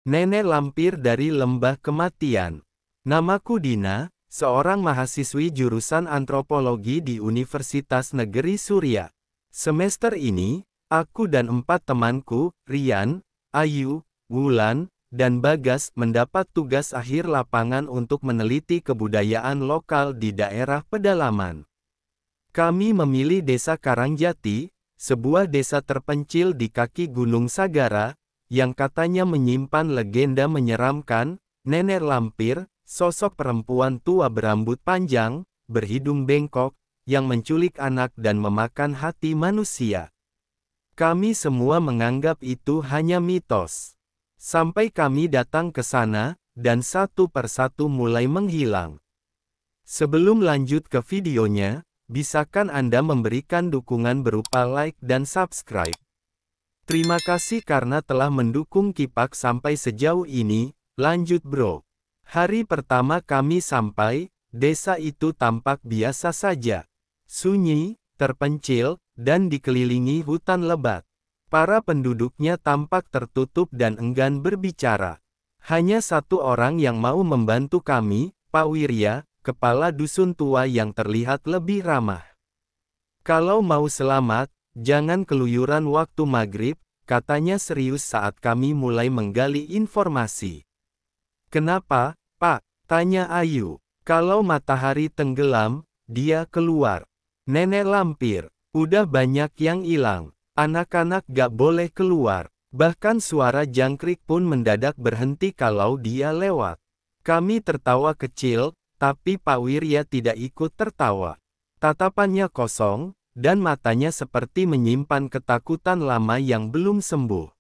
Nenek lampir dari lembah kematian. Namaku Dina, seorang mahasiswi jurusan antropologi di Universitas Negeri Surya. Semester ini, aku dan 4 temanku, Rian, Ayu, Wulan, dan Bagas mendapat tugas akhir lapangan untuk meneliti kebudayaan lokal di daerah pedalaman. Kami memilih Desa Karangjati, sebuah desa terpencil di kaki Gunung Sagara, yang katanya menyimpan legenda menyeramkan, nenek lampir, sosok perempuan tua berambut panjang, berhidung bengkok, yang menculik anak dan memakan hati manusia. Kami semua menganggap itu hanya mitos. Sampai kami datang ke sana, dan satu persatu mulai menghilang. Sebelum lanjut ke videonya, bisakah Anda memberikan dukungan berupa like dan subscribe? Terima kasih karena telah mendukung Kipak sampai sejauh ini. Lanjut bro. Hari pertama kami sampai, desa itu tampak biasa saja. Sunyi, terpencil, dan dikelilingi hutan lebat. Para penduduknya tampak tertutup dan enggan berbicara. Hanya satu orang yang mau membantu kami, Pak Wirya, kepala dusun tua yang terlihat lebih ramah. Kalau mau selamat, jangan keluyuran waktu maghrib, katanya serius saat kami mulai menggali informasi. Kenapa, Pak? Tanya Ayu. Kalau matahari tenggelam, dia keluar. Nenek lampir, udah banyak yang hilang. Anak-anak gak boleh keluar. Bahkan suara jangkrik pun mendadak berhenti kalau dia lewat. Kami tertawa kecil, tapi Pak Wirya tidak ikut tertawa. Tatapannya kosong, dan matanya seperti menyimpan ketakutan lama yang belum sembuh.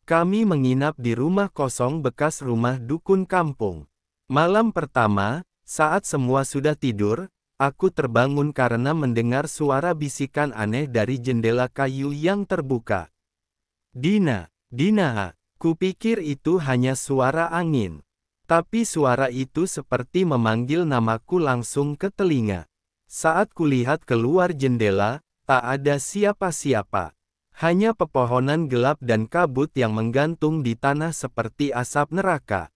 Kami menginap di rumah kosong bekas rumah dukun kampung. Malam pertama, saat semua sudah tidur, aku terbangun karena mendengar suara bisikan aneh dari jendela kayu yang terbuka. Dina, Dina, kupikir itu hanya suara angin. Tapi suara itu seperti memanggil namaku langsung ke telinga. Saat kulihat keluar jendela, tak ada siapa-siapa. Hanya pepohonan gelap dan kabut yang menggantung di tanah seperti asap neraka.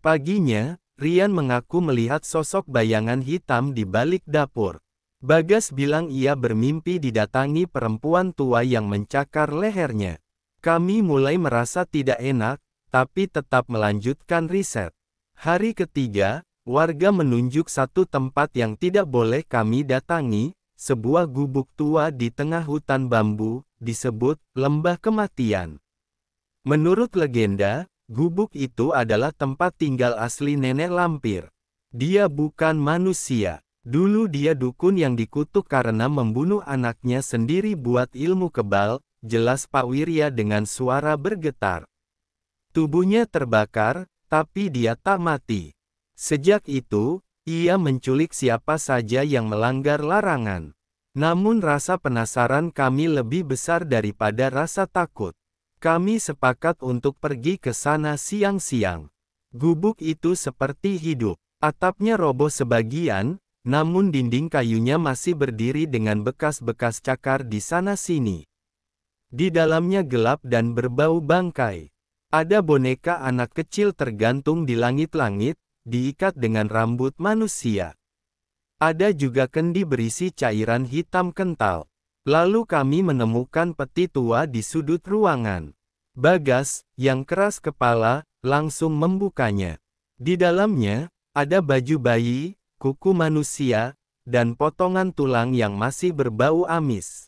Paginya, Rian mengaku melihat sosok bayangan hitam di balik dapur. Bagas bilang ia bermimpi didatangi perempuan tua yang mencakar lehernya. Kami mulai merasa tidak enak, tapi tetap melanjutkan riset. Hari ketiga, warga menunjuk satu tempat yang tidak boleh kami datangi, sebuah gubuk tua di tengah hutan bambu, disebut Lembah Kematian. Menurut legenda, gubuk itu adalah tempat tinggal asli nenek lampir. Dia bukan manusia. Dulu dia dukun yang dikutuk karena membunuh anaknya sendiri buat ilmu kebal, jelas Pak Wirya dengan suara bergetar. Tubuhnya terbakar, tapi dia tak mati. Sejak itu, ia menculik siapa saja yang melanggar larangan. Namun rasa penasaran kami lebih besar daripada rasa takut. Kami sepakat untuk pergi ke sana siang-siang. Gubuk itu seperti hidup. Atapnya roboh sebagian, namun dinding kayunya masih berdiri dengan bekas-bekas cakar di sana-sini. Di dalamnya gelap dan berbau bangkai. Ada boneka anak kecil tergantung di langit-langit, diikat dengan rambut manusia. Ada juga kendi berisi cairan hitam kental. Lalu kami menemukan peti tua di sudut ruangan. Bagas, yang keras kepala, langsung membukanya. Di dalamnya, ada baju bayi, kuku manusia, dan potongan tulang yang masih berbau amis.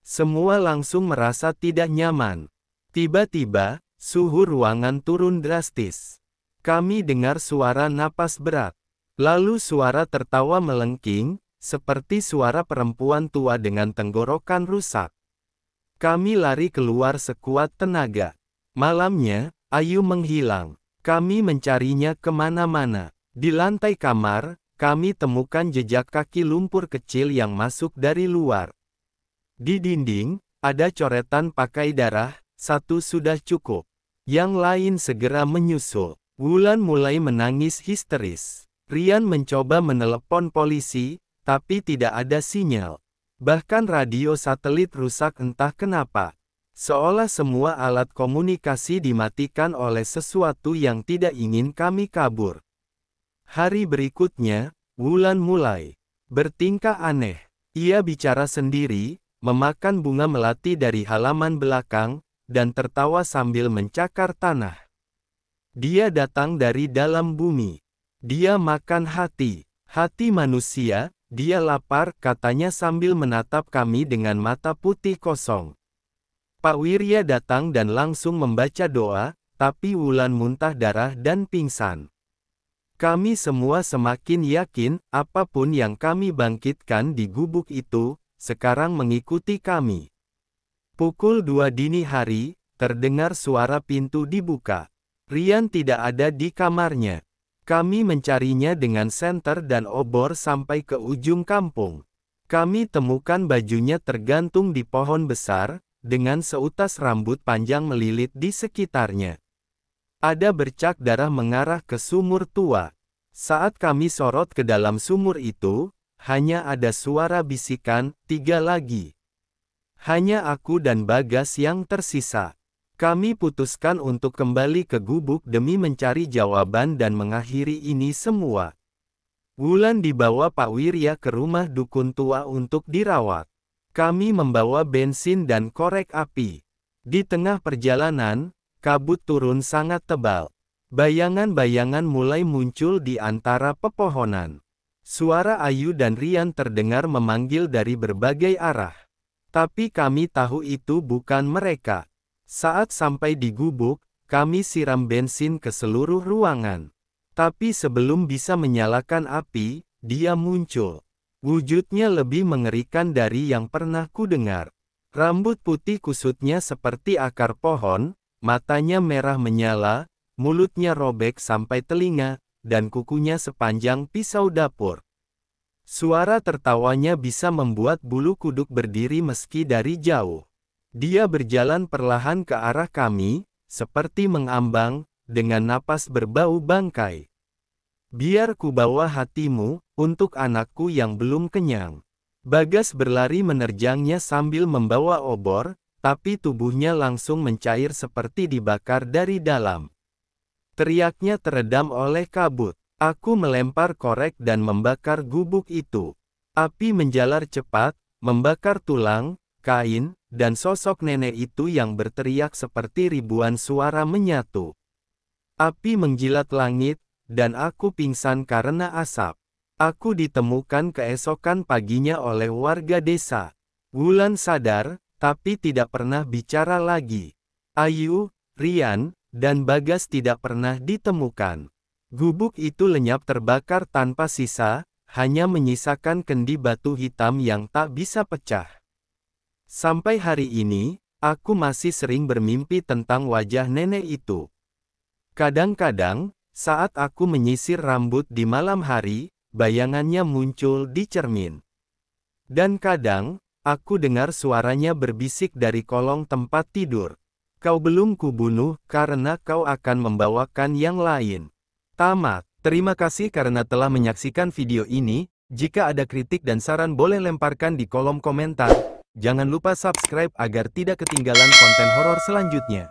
Semua langsung merasa tidak nyaman. Tiba-tiba, suhu ruangan turun drastis. Kami dengar suara napas berat. Lalu suara tertawa melengking, seperti suara perempuan tua dengan tenggorokan rusak. Kami lari keluar sekuat tenaga. Malamnya, Ayu menghilang. Kami mencarinya kemana-mana. Di lantai kamar, kami temukan jejak kaki lumpur kecil yang masuk dari luar. Di dinding, ada coretan pakai darah, satu sudah cukup. Yang lain segera menyusul. Wulan mulai menangis histeris. Rian mencoba menelepon polisi, tapi tidak ada sinyal. Bahkan radio satelit rusak entah kenapa. Seolah semua alat komunikasi dimatikan oleh sesuatu yang tidak ingin kami kabur. Hari berikutnya, Wulan mulai bertingkah aneh. Ia bicara sendiri, memakan bunga melati dari halaman belakang, dan tertawa sambil mencakar tanah. Dia datang dari dalam bumi. Dia makan hati manusia. Dia lapar, katanya sambil menatap kami dengan mata putih kosong. Pak Wirya datang dan langsung membaca doa, tapi Wulan muntah darah dan pingsan. Kami semua semakin yakin, apapun yang kami bangkitkan di gubuk itu, sekarang mengikuti kami. Pukul 2 dini hari, terdengar suara pintu dibuka. Rian tidak ada di kamarnya. Kami mencarinya dengan senter dan obor sampai ke ujung kampung. Kami temukan bajunya tergantung di pohon besar, dengan seutas rambut panjang melilit di sekitarnya. Ada bercak darah mengarah ke sumur tua. Saat kami sorot ke dalam sumur itu, hanya ada suara bisikan, 3 lagi. Hanya aku dan Bagas yang tersisa. Kami putuskan untuk kembali ke gubuk demi mencari jawaban dan mengakhiri ini semua. Wulan dibawa Pak Wirya ke rumah dukun tua untuk dirawat. Kami membawa bensin dan korek api. Di tengah perjalanan, kabut turun sangat tebal. Bayangan-bayangan mulai muncul di antara pepohonan. Suara Ayu dan Rian terdengar memanggil dari berbagai arah. Tapi kami tahu itu bukan mereka. Saat sampai di gubuk, kami siram bensin ke seluruh ruangan. Tapi sebelum bisa menyalakan api, dia muncul. Wujudnya lebih mengerikan dari yang pernah kudengar. Rambut putih kusutnya seperti akar pohon, matanya merah menyala, mulutnya robek sampai telinga, dan kukunya sepanjang pisau dapur. Suara tertawanya bisa membuat bulu kuduk berdiri meski dari jauh. Dia berjalan perlahan ke arah kami, seperti mengambang, dengan napas berbau bangkai. Biar ku bawa hatimu, untuk anakku yang belum kenyang. Bagas berlari menerjangnya sambil membawa obor, tapi tubuhnya langsung mencair seperti dibakar dari dalam. Teriaknya teredam oleh kabut. Aku melempar korek dan membakar gubuk itu. Api menjalar cepat, membakar tulang, kain, dan sosok nenek itu yang berteriak seperti ribuan suara menyatu. Api menjilat langit, dan aku pingsan karena asap. Aku ditemukan keesokan paginya oleh warga desa. Wulan sadar, tapi tidak pernah bicara lagi. Ayu, Rian, dan Bagas tidak pernah ditemukan. Gubuk itu lenyap terbakar tanpa sisa, hanya menyisakan kendi batu hitam yang tak bisa pecah. Sampai hari ini, aku masih sering bermimpi tentang wajah nenek itu. Kadang-kadang, saat aku menyisir rambut di malam hari, bayangannya muncul di cermin. Dan kadang, aku dengar suaranya berbisik dari kolong tempat tidur. Kau belum kubunuh, karena kau akan membawakan yang lain. Tamat. Terima kasih karena telah menyaksikan video ini. Jika ada kritik dan saran boleh lemparkan di kolom komentar. Jangan lupa subscribe agar tidak ketinggalan konten horor selanjutnya.